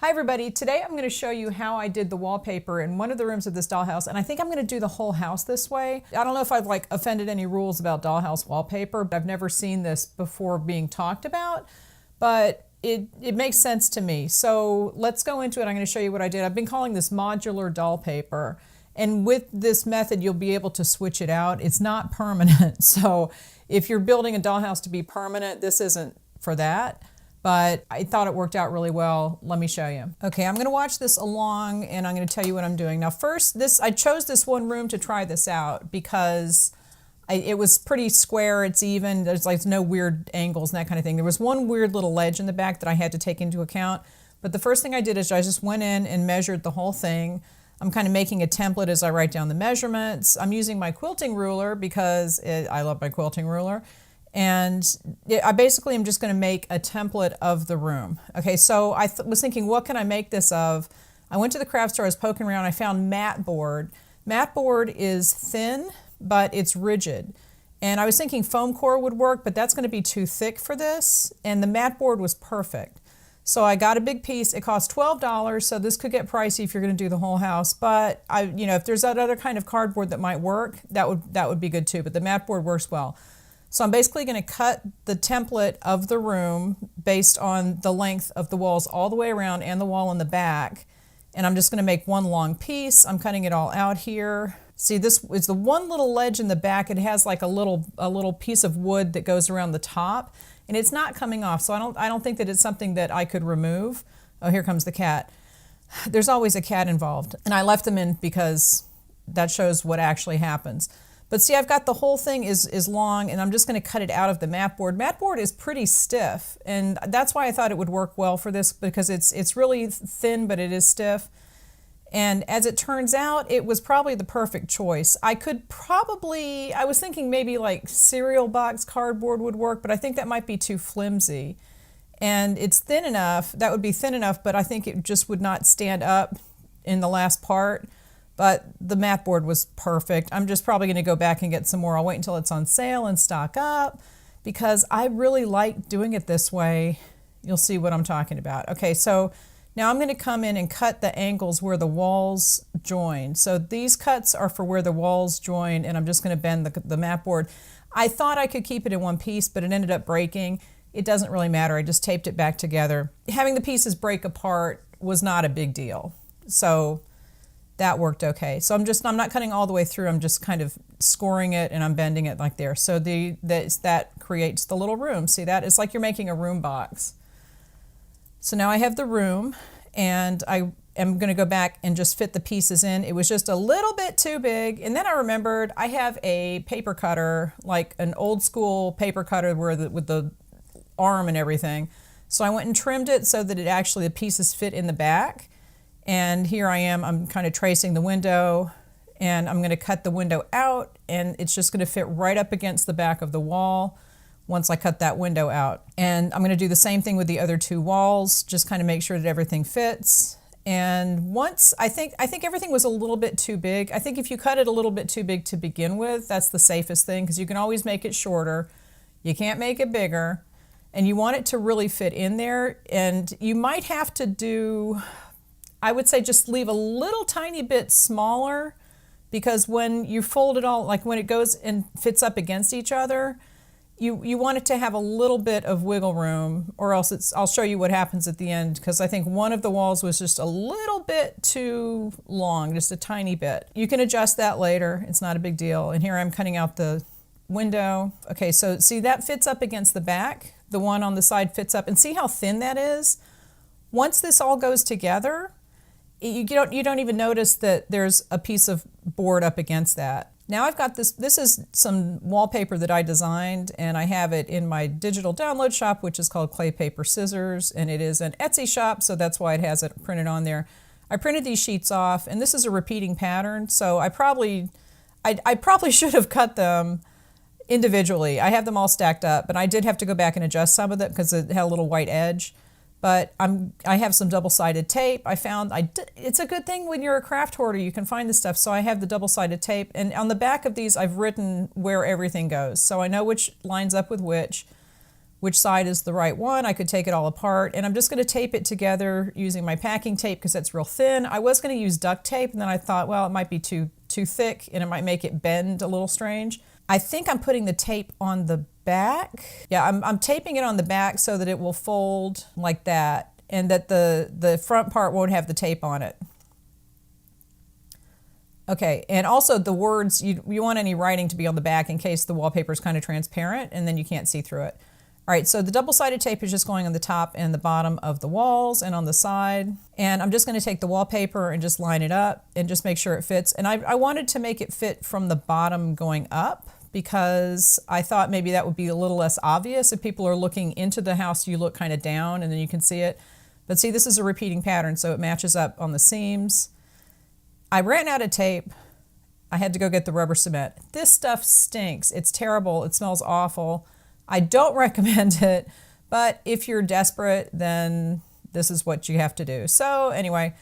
Hi everybody, today I'm going to show you how I did the wallpaper in one of the rooms of this dollhouse, and I think I'm going to do the whole house this way. I don't know if I've offended any rules about dollhouse wallpaper, but I've never seen this before being talked about, but it makes sense to me. So let's go into it. I'm going to show you what I did. I've been calling this modular doll paper, and with this method you'll be able to switch it out. It's not permanent, so if you're building a dollhouse to be permanent, this isn't for that. But I thought it worked out really well. Let me show you. Okay, I'm gonna watch this along and I'm gonna tell you what I'm doing. Now first, I chose this one room to try this out because it was pretty square, it's even, there's no weird angles and that kind of thing. There was one weird little ledge in the back that I had to take into account. But the first thing I did is I just went in and measured the whole thing. I'm kind of making a template as I write down the measurements. I'm using my quilting ruler because I love my quilting ruler. And I basically am just going to make a template of the room. Okay, so I was thinking, what can I make this of? I went to the craft store, I was poking around, I found mat board. Mat board is thin, but it's rigid. And I was thinking foam core would work, but that's going to be too thick for this. And the mat board was perfect. So I got a big piece. It cost $12, so this could get pricey if you're going to do the whole house. But if there's that other kind of cardboard that might work, that would be good too. But the mat board works well. So I'm basically going to cut the template of the room based on the length of the walls all the way around and the wall in the back. And I'm just going to make one long piece. I'm cutting it all out here. See, this is the one little ledge in the back. It has like a little piece of wood that goes around the top, and it's not coming off. So I don't think that it's something that I could remove. Oh, here comes the cat. There's always a cat involved, and I left them in because that shows what actually happens. But see, I've got the whole thing is long, and I'm just going to cut it out of the mat board. Mat board is pretty stiff, and that's why I thought it would work well for this, because it's really thin, but it is stiff. And as it turns out, it was probably the perfect choice. I was thinking maybe like cereal box cardboard would work, but I think that might be too flimsy. And it's thin enough, that would be thin enough, but I think it just would not stand up in the last part. But the mat board was perfect. I'm just probably going to go back and get some more. I'll wait until it's on sale and stock up because I really like doing it this way. You'll see what I'm talking about. Okay, so now I'm going to come in and cut the angles where the walls join. So these cuts are for where the walls join, and I'm just going to bend the mat board. I thought I could keep it in one piece, but it ended up breaking. It doesn't really matter. I just taped it back together. Having the pieces break apart was not a big deal. So that worked okay. So I'm not cutting all the way through. I'm just kind of scoring it and I'm bending it like there. So that creates the little room. See that? It's like you're making a room box. So now I have the room, and I am going to go back and just fit the pieces in. It was just a little bit too big. And then I remembered I have a paper cutter, like an old school paper cutter with the arm and everything. So I went and trimmed it so that the pieces fit in the back. And here I am, I'm kind of tracing the window, and I'm going to cut the window out, and it's just going to fit right up against the back of the wall once I cut that window out. And I'm going to do the same thing with the other two walls, just kind of make sure that everything fits. And once, I think everything was a little bit too big. I think if you cut it a little bit too big to begin with, that's the safest thing, because you can always make it shorter. You can't make it bigger, and you want it to really fit in there. And you might have to do, I would say just leave a little tiny bit smaller, because when you fold it all, like when it goes and fits up against each other, you want it to have a little bit of wiggle room, or else I'll show you what happens at the end, because I think one of the walls was just a little bit too long, just a tiny bit. You can adjust that later, it's not a big deal. And here I'm cutting out the window. Okay, so see, that fits up against the back. The one on the side fits up, and see how thin that is? Once this all goes together, you don't even notice that there's a piece of board up against that. Now I've got this is some wallpaper that I designed, and I have it in my digital download shop, which is called Clay Paper Scissors, and it is an Etsy shop, so that's why it has it printed on there. I printed these sheets off, and this is a repeating pattern, so I probably should have cut them individually. I have them all stacked up, but I did have to go back and adjust some of it because it had a little white edge. But I have some double-sided tape. It's a good thing when you're a craft hoarder, you can find this stuff. So I have the double-sided tape, and on the back of these I've written where everything goes. So I know which lines up with which which side is the right one. I could take it all apart, and I'm just going to tape it together using my packing tape because it's real thin. I was going to use duct tape, and then I thought, well, it might be too thick and it might make it bend a little strange. I think I'm putting the tape on the back. Yeah, I'm taping it on the back so that it will fold like that, and that the front part won't have the tape on it. Okay, and also the words, you want any writing to be on the back in case the wallpaper is kind of transparent and then you can't see through it. All right, so the double-sided tape is just going on the top and the bottom of the walls and on the side. And I'm just going to take the wallpaper and just line it up and just make sure it fits. And I wanted to make it fit from the bottom going up because I thought maybe that would be a little less obvious. If people are looking into the house, you look kind of down and then you can see it. But see, this is a repeating pattern, so it matches up on the seams. I ran out of tape. I had to go get the rubber cement. This stuff stinks. It's terrible. It smells awful. I don't recommend it, but if you're desperate, then this is what you have to do. So anyway,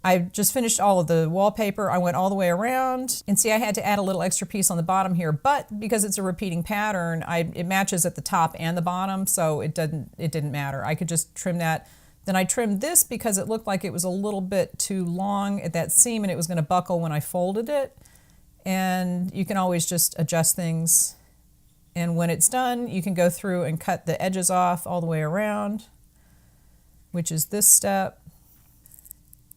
I just finished all of the wallpaper. I went all the way around, and see, I had to add a little extra piece on the bottom here, but because it's a repeating pattern, it matches at the top and the bottom, so it didn't matter. I could just trim that. Then I trimmed this because it looked like it was a little bit too long at that seam and it was going to buckle when I folded it. And you can always just adjust things. And when it's done, you can go through and cut the edges off all the way around, which is this step.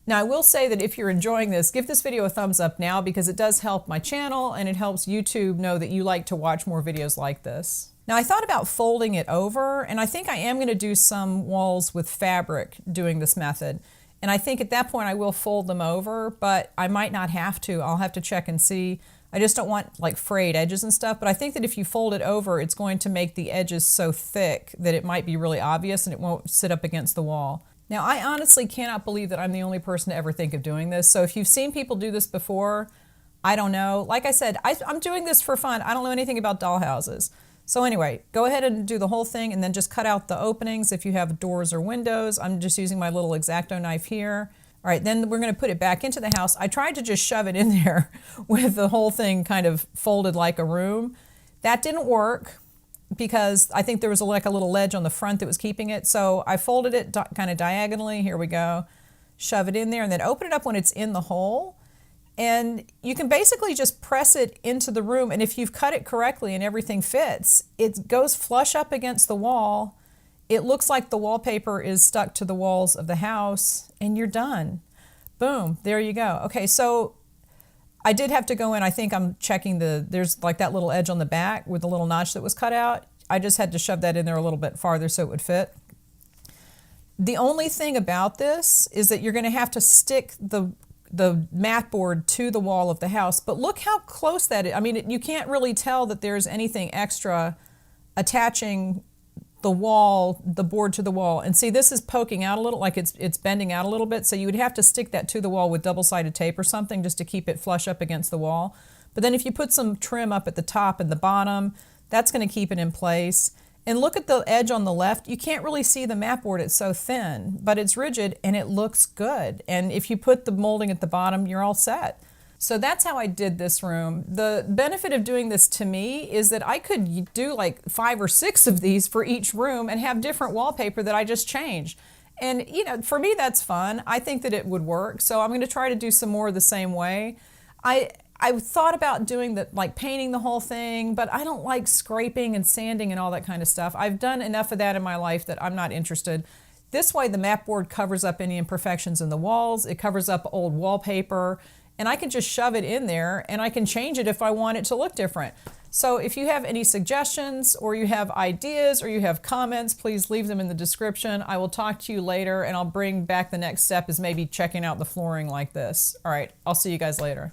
Now, I will say that if you're enjoying this, give this video a thumbs up now because it does help my channel and it helps YouTube know that you like to watch more videos like this. Now, I thought about folding it over, and I think I am going to do some walls with fabric doing this method. And I think at that point I will fold them over, but I might not have to. I'll have to check and see. I just don't want like frayed edges and stuff, but I think that if you fold it over, it's going to make the edges so thick that it might be really obvious and it won't sit up against the wall. Now, I honestly cannot believe that I'm the only person to ever think of doing this. So if you've seen people do this before, I don't know. Like I said, I'm doing this for fun. I don't know anything about dollhouses. So anyway, go ahead and do the whole thing and then just cut out the openings if you have doors or windows. I'm just using my little X-Acto knife here. All right, then we're going to put it back into the house. I tried to just shove it in there with the whole thing kind of folded like a room. That didn't work because I think there was like a little ledge on the front that was keeping it. So I folded it kind of diagonally. Here we go. Shove it in there and then open it up when it's in the hole. And you can basically just press it into the room. And if you've cut it correctly and everything fits, it goes flush up against the wall. It looks like the wallpaper is stuck to the walls of the house and you're done. Boom, there you go. Okay, so I did have to go in. I think I'm checking there's like that little edge on the back with the little notch that was cut out. I just had to shove that in there a little bit farther so it would fit. The only thing about this is that you're going to have to stick the mat board to the wall of the house, but look how close that is. I mean, you can't really tell that there's anything extra attaching the board to the wall. And see, this is poking out a little, like it's bending out a little bit, so you would have to stick that to the wall with double-sided tape or something just to keep it flush up against the wall. But then if you put some trim up at the top and the bottom, that's going to keep it in place. And look at the edge on the left. You can't really see the mat board. It's so thin, but it's rigid and it looks good. And if you put the molding at the bottom, you're all set. So that's how I did this room. The benefit of doing this to me is that I could do like 5 or 6 of these for each room and have different wallpaper that I just change. And you know, for me, that's fun. I think that it would work. So I'm going to try to do some more the same way. I thought about doing like painting the whole thing, but I don't like scraping and sanding and all that kind of stuff. I've done enough of that in my life that I'm not interested. This way, the mat board covers up any imperfections in the walls. It covers up old wallpaper, and I can just shove it in there and I can change it if I want it to look different. So if you have any suggestions or you have ideas or you have comments, please leave them in the description. I will talk to you later and I'll bring back the next step is maybe checking out the flooring like this. All right, I'll see you guys later.